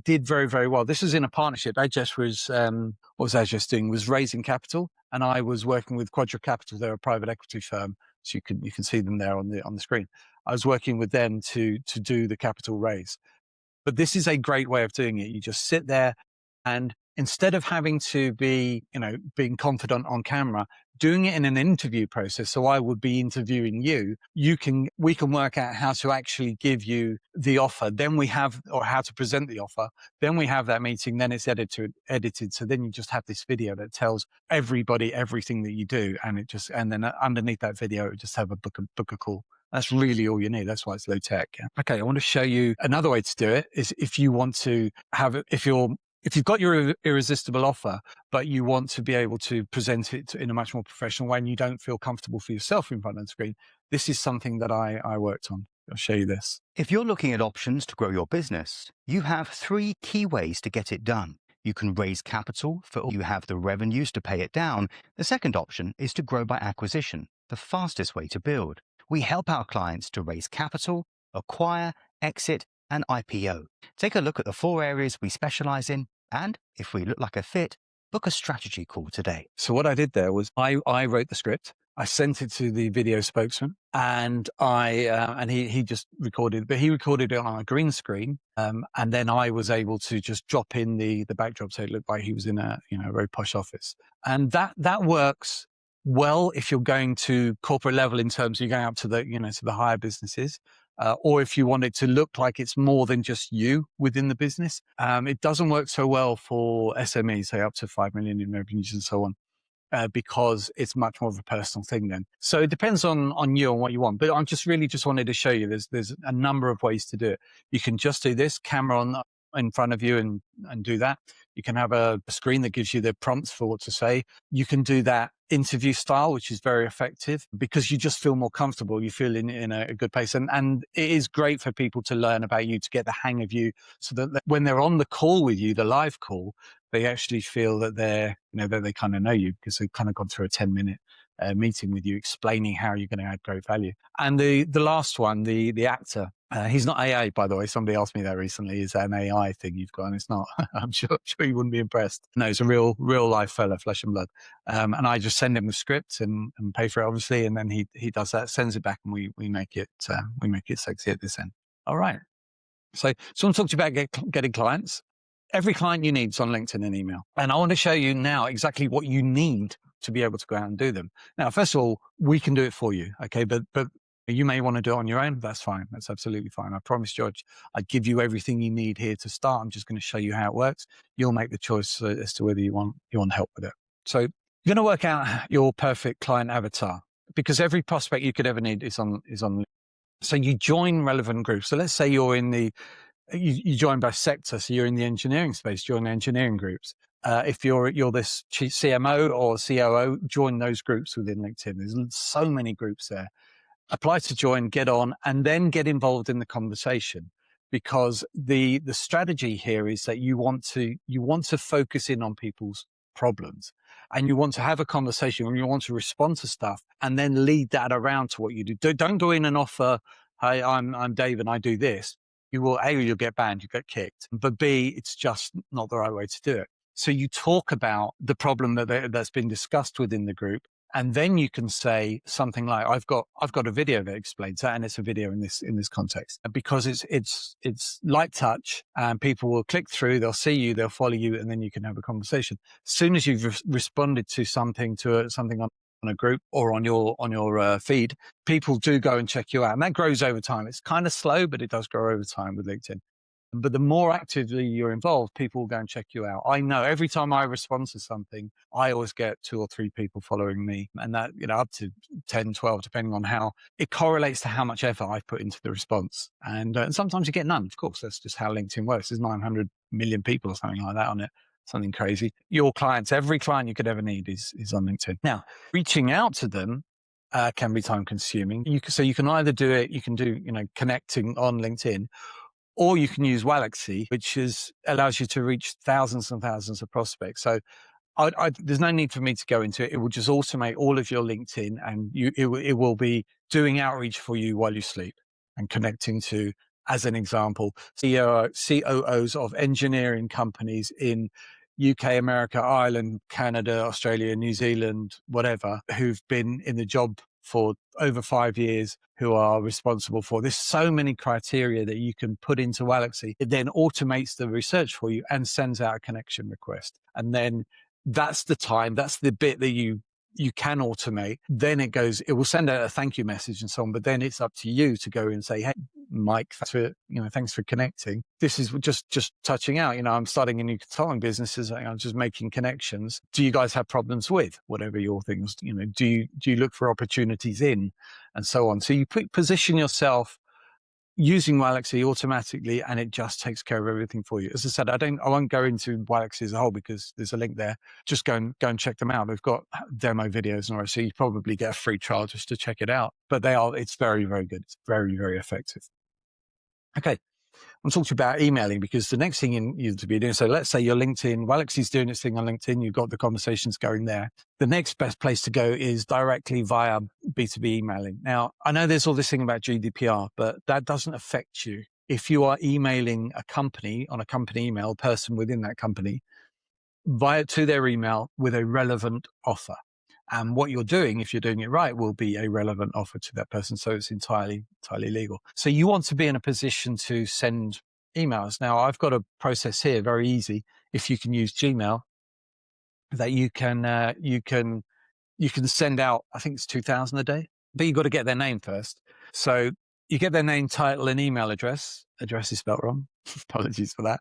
did very, very well. This was in a partnership. Ageis was, what was Ageis doing? Was raising capital, and I was working with Quadra Capital. They're a private equity firm, so you can see them there on the screen. I was working with them to do the capital raise. But this is a great way of doing it. You just sit there, and instead of having to be, being confident on camera, doing it in an interview process. So I would be interviewing you. We can work out how to actually give you the offer. Then or how to present the offer. Then we have that meeting. Then it's edited. So then you just have this video that tells everybody everything that you do. And then underneath that video, it just have a book a call. That's really all you need. That's why it's low tech. Yeah. Okay, I want to show you another way to do it. Is if you want to have it, if you've got your irresistible offer, but you want to be able to present it in a much more professional way, and you don't feel comfortable for yourself in front of the screen, this is something that I worked on. I'll show you this. If you're looking at options to grow your business, you have 3 key ways to get it done. You can raise capital you have the revenues to pay it down. The second option is to grow by acquisition, the fastest way to build. We help our clients to raise capital, acquire, exit, and IPO. Take a look at the 4 areas we specialize in, and if we look like a fit, book a strategy call today. So what I did there was I wrote the script. I sent it to the video spokesman, and he just recorded, but he recorded it on a green screen. And then I was able to just drop in the backdrop, so it looked like he was in a very posh office. And that works well if you're going to corporate level, in terms of you're going up to to the higher businesses. Or if you want it to look like it's more than just you within the business. It doesn't work so well for SMEs, say up to 5 million in revenues and so on, because it's much more of a personal thing then. So it depends on you and what you want. But I just wanted to show you there's a number of ways to do it. You can just do this, camera on in front of you and do that. You can have a screen that gives you the prompts for what to say. You can do that interview style, which is very effective because you just feel more comfortable. You feel in a good place. And it is great for people to learn about you, to get the hang of you, so that when they're on the call with you, the live call, they actually feel that that they kind of know you, because they've kind of gone through a 10-minute meeting with you, explaining how you're going to add great value. And the last one, the actor, he's not AI, by the way. Somebody asked me that recently. Is that an AI thing you've got? And it's not. I'm sure you wouldn't be impressed. No, it's a real life fella, flesh and blood. And I just send him the script and pay for it, obviously. And then he does that, sends it back, and we make it sexy at this end. All right. So I want to talk to you about getting clients. Every client you need is on LinkedIn and email. And I want to show you now exactly what you need to be able to go out and do them. Now, first of all, we can do it for you. Okay. But you may want to do it on your own. That's fine. That's absolutely fine. I promise, George, I'd give you everything you need here to start. I'm just going to show you how it works. You'll make the choice as to whether you want help with it. So you're going to work out your perfect client avatar, because every prospect you could ever need is on. So you join relevant groups. So let's say you're in you join by sector. So you're in the engineering space, join the engineering groups. If you're this chief CMO or COO, join those groups within LinkedIn. There's so many groups there. Apply to join, get on, and then get involved in the conversation, because the strategy here is that you want to focus in on people's problems, and you want to have a conversation, and you want to respond to stuff, and then lead that around to what you do. Don't go in and offer, "Hey, I'm Dave and I do this." You will you'll get banned, you get kicked, but B, it's just not the right way to do it. So you talk about the problem that's been discussed within the group. And then you can say something like, I've got a video that explains that, and it's a video in this context, because it's light touch, and people will click through, they'll see you, they'll follow you, and then you can have a conversation. As soon as you've responded to something on a group or on your feed, people do go and check you out, and that grows over time. It's kind of slow, but it does grow over time with LinkedIn. But the more actively you're involved, people will go and check you out. I know every time I respond to something, I always get 2 or 3 people following me, and that, up to 10, 12, depending on how it correlates to how much effort I've put into the response. And sometimes you get none. Of course, that's just how LinkedIn works. There's 900 million people or something like that on it. Something crazy. Your clients, every client you could ever need is on LinkedIn. Now, reaching out to them can be time consuming. So you can either do it, you can do, connecting on LinkedIn, or you can use Walaxy, which allows you to reach thousands and thousands of prospects. So there's no need for me to go into it. It will just automate all of your LinkedIn, and it will be doing outreach for you while you sleep and connecting to, as an example, COOs of engineering companies in UK, America, Ireland, Canada, Australia, New Zealand, whatever, who've been in the job for over 5 years, who are responsible for. There's so many criteria that you can put into Galaxy. It then automates the research for you and sends out a connection request. And then that's the bit that you can automate. Then it will send out a thank you message and so on, but then it's up to you to go and say, hey, Mike, thanks for connecting. This is just touching out. I'm starting a new consulting business. I'm just making connections. Do you guys have problems with whatever your things? Do you look for opportunities in, and so on? So you position yourself using Galaxy automatically, and it just takes care of everything for you. As I said, I won't go into Galaxy as a whole because there's a link there. Just go and check them out. They've got demo videos and all, so you probably get a free trial just to check it out. But it's very, very good. It's very, very effective. Okay. I'm talking about emailing because the next thing you need to be doing, so let's say your LinkedIn, Galaxy's doing its thing on LinkedIn, you've got the conversations going there. The next best place to go is directly via B2B emailing. Now, I know there's all this thing about GDPR, but that doesn't affect you. If you are emailing a company on a company email, person within that company, to their email with a relevant offer. And what you're doing, if you're doing it right, will be a relevant offer to that person. So it's entirely legal. So you want to be in a position to send emails. Now, I've got a process here, very easy. If you can use Gmail, that you can send out, I think it's 2,000 a day, but you've got to get their name first. So you get their name, title, and email address. Address is spelled wrong. Apologies for that.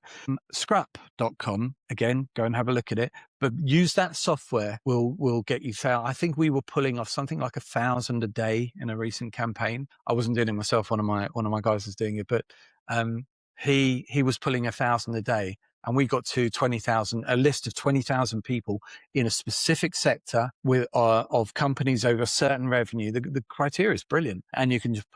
Scrap.com. Again, go and have a look at it. But use that software. Will get you found. I think we were pulling off something like 1,000 a day in a recent campaign. I wasn't doing it myself. One of my guys was doing it, but he was pulling 1,000 a day. And we got to 20,000, a list of 20,000 people in a specific sector of companies over a certain revenue. The criteria is brilliant, and you can just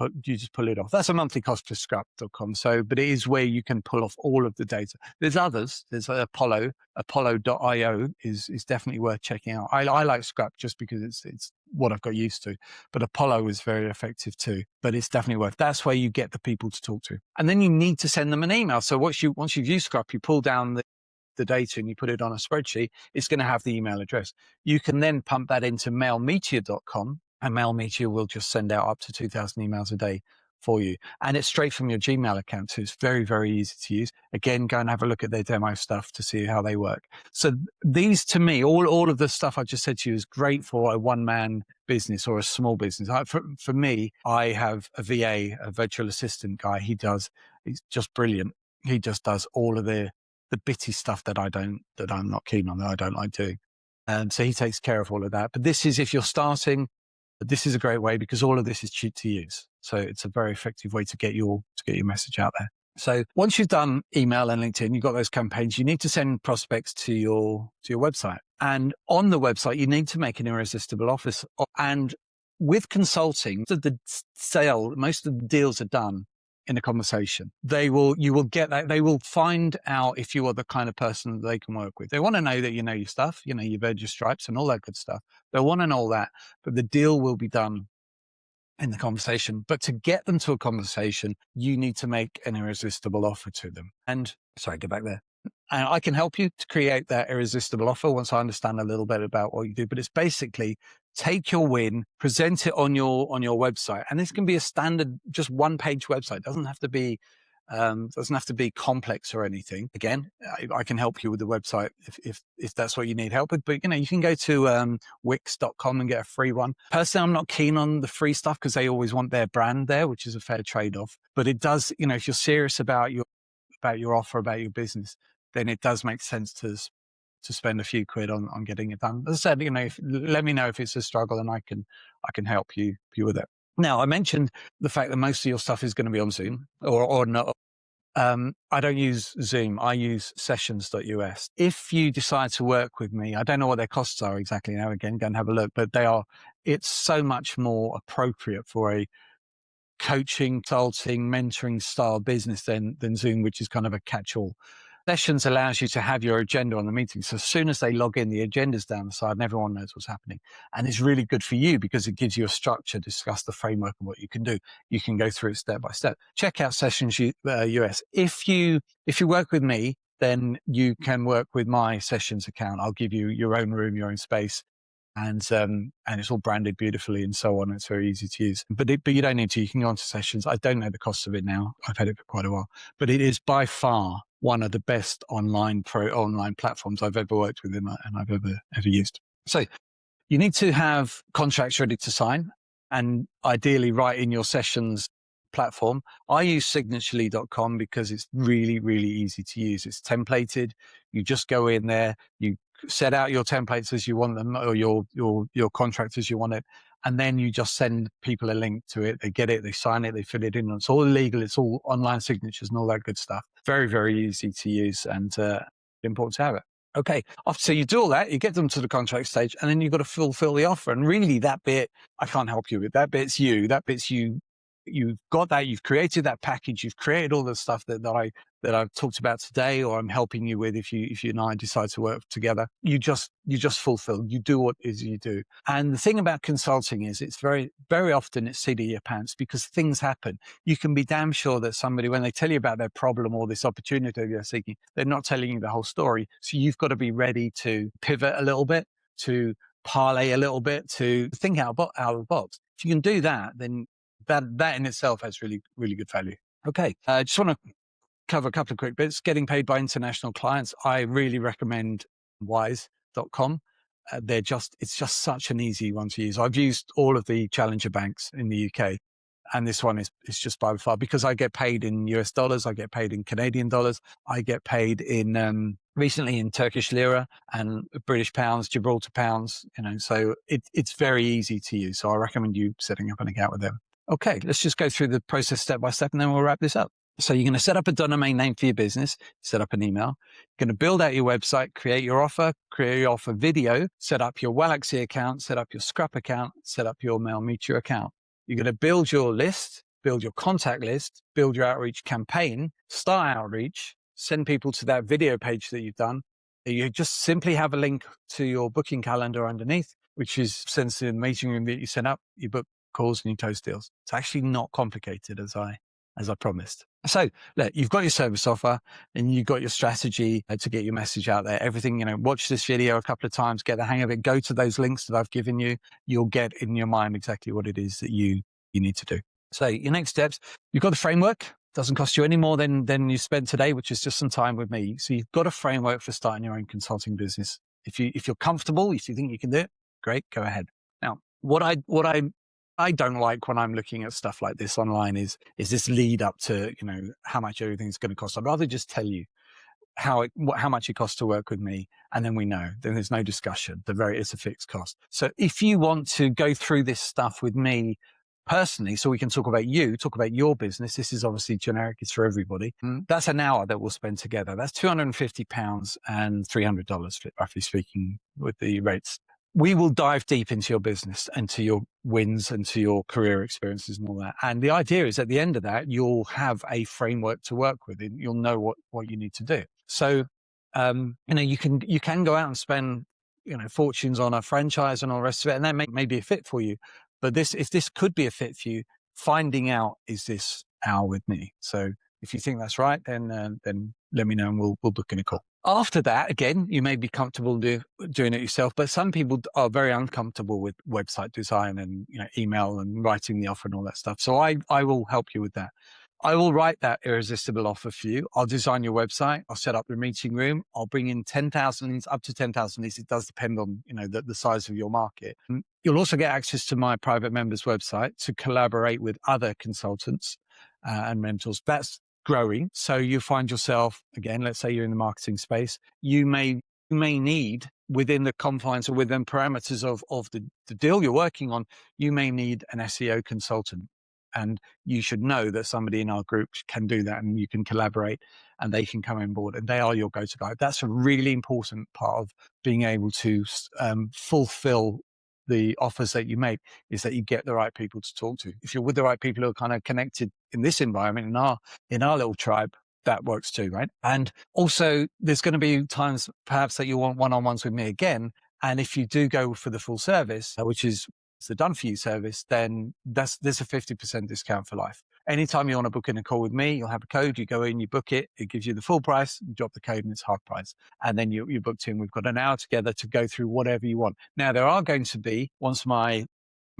pull it off. That's a monthly cost for scrap.com. So, but it is where you can pull off all of the data. There's others. There's Apollo.io is definitely worth checking out. I like Scrap just because it's what I've got used to, but Apollo is very effective too, but it's definitely worth. That's where you get the people to talk to. And then you need to send them an email. So once you've used Scrap, you pull down the data and you put it on a spreadsheet, it's going to have the email address. You can then pump that into mailmeteor.com, and Mailmeteor will just send out up to 2,000 emails a day for you. And it's straight from your Gmail account. So it's very, very easy to use. Again, go and have a look at their demo stuff to see how they work. So these, to me, all of the stuff I just said to you is great for a one-man business or a small business. For me, I have a VA, a virtual assistant guy. He's just brilliant. He just does all of the bitty stuff that I'm not keen on, that I don't like doing. And so he takes care of all of that. But this is, if you're starting, this is a great way because all of this is cheap to use. So it's a very effective way to get your message out there. So once you've done email and LinkedIn, you've got those campaigns, you need to send prospects to your website. And on the website, you need to make an irresistible offer. And with consulting, most of the deals are done in a conversation. You will get that. They will find out if you are the kind of person that they can work with. They want to know that you know your stuff, you've earned your stripes and all that good stuff. They'll want to know all that, but the deal will be done in the conversation. But to get them to a conversation, you need to make an irresistible offer to them. And sorry, get back there. And I can help you to create that irresistible offer once I understand a little bit about what you do. But it's basically take your win, present it on your website. And this can be a standard, just one-page website. It doesn't have to be complex or anything. Again, I can help you with the website if that's what you need help with. But you can go to wix.com and get a free one. Personally, I'm not keen on the free stuff because they always want their brand there, which is a fair trade-off. But it does, if you're serious about your offer, about your business, then it does make sense to spend a few quid on getting it done. As I said, let me know if it's a struggle, and I can help you with it. Now, I mentioned the fact that most of your stuff is going to be on Zoom or not. I don't use Zoom. I use sessions.us. If you decide to work with me, I don't know what their costs are exactly now. Again, go and have a look, but it's so much more appropriate for a coaching, consulting, mentoring style business than Zoom, which is kind of a catch-all. Sessions allows you to have your agenda on the meeting. So as soon as they log in, the agenda's down the side and everyone knows what's happening. And it's really good for you because it gives you a structure to discuss the framework and what you can do. You can go through it step by step. Check out Sessions US. If you work with me, then you can work with my Sessions account. I'll give you your own room, your own space. And it's all branded beautifully and so on. It's very easy to use, but you don't need to. You can go onto Sessions. I don't know the cost of it now. I've had it for quite a while, but it is by far one of the best online platforms I've ever worked with and I've ever used. So you need to have contracts ready to sign and ideally write in your Sessions platform. I use signaturely.com because it's really, really easy to use. It's templated. You just go in there, you set out your templates as you want them, or your contracts as you want it, and then you just send people a link to it. They get it, they sign it, they fill it in. It's all legal. It's all online signatures and all that good stuff. Very, very easy to use and important to have it. Okay, so you do all that, you get them to the contract stage, and then you've got to fulfill the offer. And really, that bit I can't help you with. That bit's you. That bit's you. You've got that. You've created that package. You've created all the stuff that I've talked about today, or I'm helping you with. If you and I decide to work together, you just fulfill. You do what it is you do. And the thing about consulting is it's very, very often it's seat of your pants because things happen. You can be damn sure that somebody, when they tell you about their problem or this opportunity they're seeking, they're not telling you the whole story. So you've got to be ready to pivot a little bit, to parlay a little bit, to think out of the box. If you can do that, then that in itself has really, really good value. Okay. I just want to cover a couple of quick bits. Getting paid by international clients. I really recommend wise.com. It's just such an easy one to use. I've used all of the challenger banks in the UK. And this one is just by far, because I get paid in US dollars, I get paid in Canadian dollars, I get paid in recently in Turkish lira and British pounds, Gibraltar pounds, so it's very easy to use. So I recommend you setting up an account with them. Okay, let's just go through the process step by step and then we'll wrap this up. So you're going to set up a domain name for your business, set up an email, you're going to build out your website, create your offer video, set up your Wallaxy account, set up your Scrap account, set up your Mailmeter account. You're going to build your list, build your contact list, build your outreach campaign, start outreach, send people to that video page that you've done. You just simply have a link to your booking calendar underneath, which is sends to the meeting room that you set up. You book calls and you close deals. It's actually not complicated as I promised. So look, you've got your service offer and you've got your strategy to get your message out there. Everything, watch this video a couple of times, get the hang of it, go to those links that I've given you. You'll get in your mind exactly what it is that you need to do. So your next steps, you've got the framework. Doesn't cost you any more than you spent today, which is just some time with me. So you've got a framework for starting your own consulting business. If you're comfortable, if you think you can do it, great, go ahead. Now, what I don't like when I'm looking at stuff like this online is this lead up to, how much everything's going to cost. I'd rather just tell you how much it costs to work with me. And then we know, then there's no discussion. It's a fixed cost. So if you want to go through this stuff with me personally, so we can talk about your business. This is obviously generic. It's for everybody. That's an hour that we'll spend together. That's £250 and $300, roughly speaking, with the rates. We will dive deep into your business and to your wins and to your career experiences and all that. And the idea is at the end of that, you'll have a framework to work with and you'll know what you need to do. So, you can go out and spend, fortunes on a franchise and all the rest of it. And that may be a fit for you. But if this could be a fit for you, finding out, is this hour with me? So if you think that's right, then let me know and we'll book in a call. After that, again, you may be comfortable doing it yourself, but some people are very uncomfortable with website design and email and writing the offer and all that stuff. So I will help you with that. I will write that irresistible offer for you. I'll design your website. I'll set up the meeting room. I'll bring in 10,000 leads, up to 10,000 leads. It does depend on the size of your market. You'll also get access to my private members website to collaborate with other consultants and mentors. That's growing. So you find yourself, again, let's say you're in the marketing space, you may need, within the confines or within parameters of the deal you're working on, you may need an SEO consultant. And you should know that somebody in our group can do that and you can collaborate and they can come on board and they are your go-to guy. That's a really important part of being able to fulfill the offers that you make, is that you get the right people to talk to. If you're with the right people who are kind of connected in this environment, in our little tribe, that works too, right? And also there's going to be times perhaps that you want one-on-ones with me again. And if you do go for the full service, which is the done for you service, then there's a 50% discount for life. Anytime you want to book in a call with me, you'll have a code, you go in, you book it, it gives you the full price, you drop the code and it's half price. And then you're booked in. We've got an hour together to go through whatever you want. Now, there are going to be, once my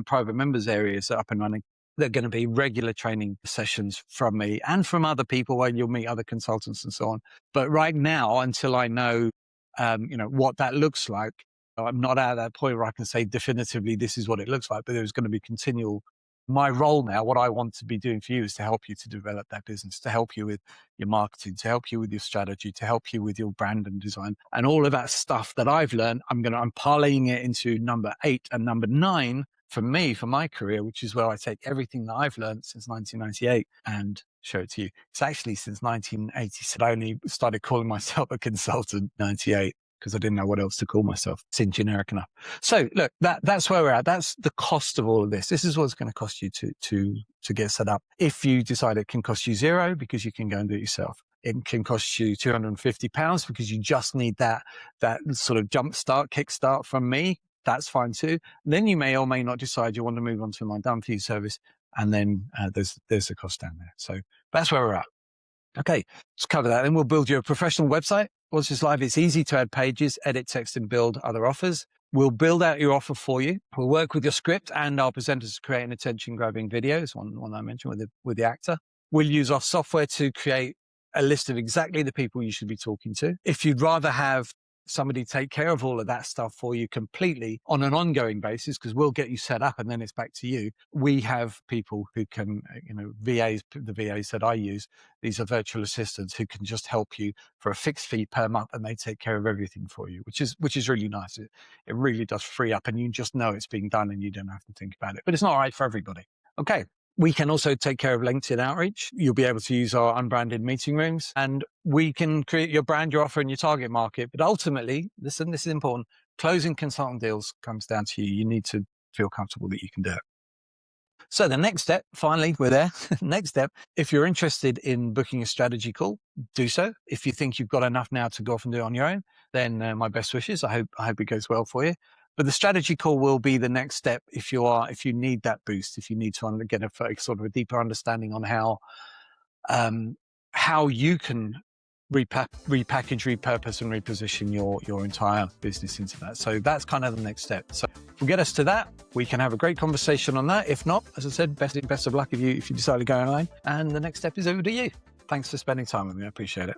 private members areas are up and running, there are going to be regular training sessions from me and from other people where you'll meet other consultants and so on. But right now, until I know, what that looks like, I'm not at that point where I can say definitively this is what it looks like, but there's going to be continual. My role now, what I want to be doing for you is to help you to develop that business, to help you with your marketing, to help you with your strategy, to help you with your brand and design. And all of that stuff that I've learned, I'm parlaying it into number 8 and number 9 for me, for my career, which is where I take everything that I've learned since 1998 and show it to you. It's actually since 1980 that I only started calling myself a consultant, 98. Because I didn't know what else to call myself. Seemed generic enough. So look, that's where we're at. That's the cost of all of this. This is what it's going to cost you to get set up. If you decide it can cost you 0 because you can go and do it yourself. It can cost you £250 because you just need that sort of kickstart from me. That's fine too. And then you may or may not decide you want to move on to my done for you service. And then there's a cost down there. So that's where we're at. Okay, let's cover that. Then we'll build you a professional website. Once it's live, it's easy to add pages, edit text, and build other offers. We'll build out your offer for you. We'll work with your script and our presenters to create an attention-grabbing video. It's one I mentioned with the actor. We'll use our software to create a list of exactly the people you should be talking to. If you'd rather have somebody take care of all of that stuff for you completely on an ongoing basis, because we'll get you set up and then it's back to you. We have people who can, VAs, the VAs that I use, these are virtual assistants who can just help you for a fixed fee per month and they take care of everything for you, which is really nice. It really does free up and you just know it's being done and you don't have to think about it, but it's not right for everybody. Okay. We can also take care of LinkedIn outreach. You'll be able to use our unbranded meeting rooms and we can create your brand, your offer and your target market. But ultimately, listen, this is important. Closing consultant deals comes down to you. You need to feel comfortable that you can do it. So the next step, finally, we're there. Next step, if you're interested in booking a strategy call, do so. If you think you've got enough now to go off and do it on your own, then my best wishes. I hope it goes well for you. But the strategy call will be the next step if you need that boost, if you need to get a sort of a deeper understanding on how you can repackage, repurpose, and reposition your entire business into that. So that's kind of the next step. So we'll get us to that. We can have a great conversation on that. If not, as I said, best of luck if you decide to go online. And the next step is over to you. Thanks for spending time with me. I appreciate it.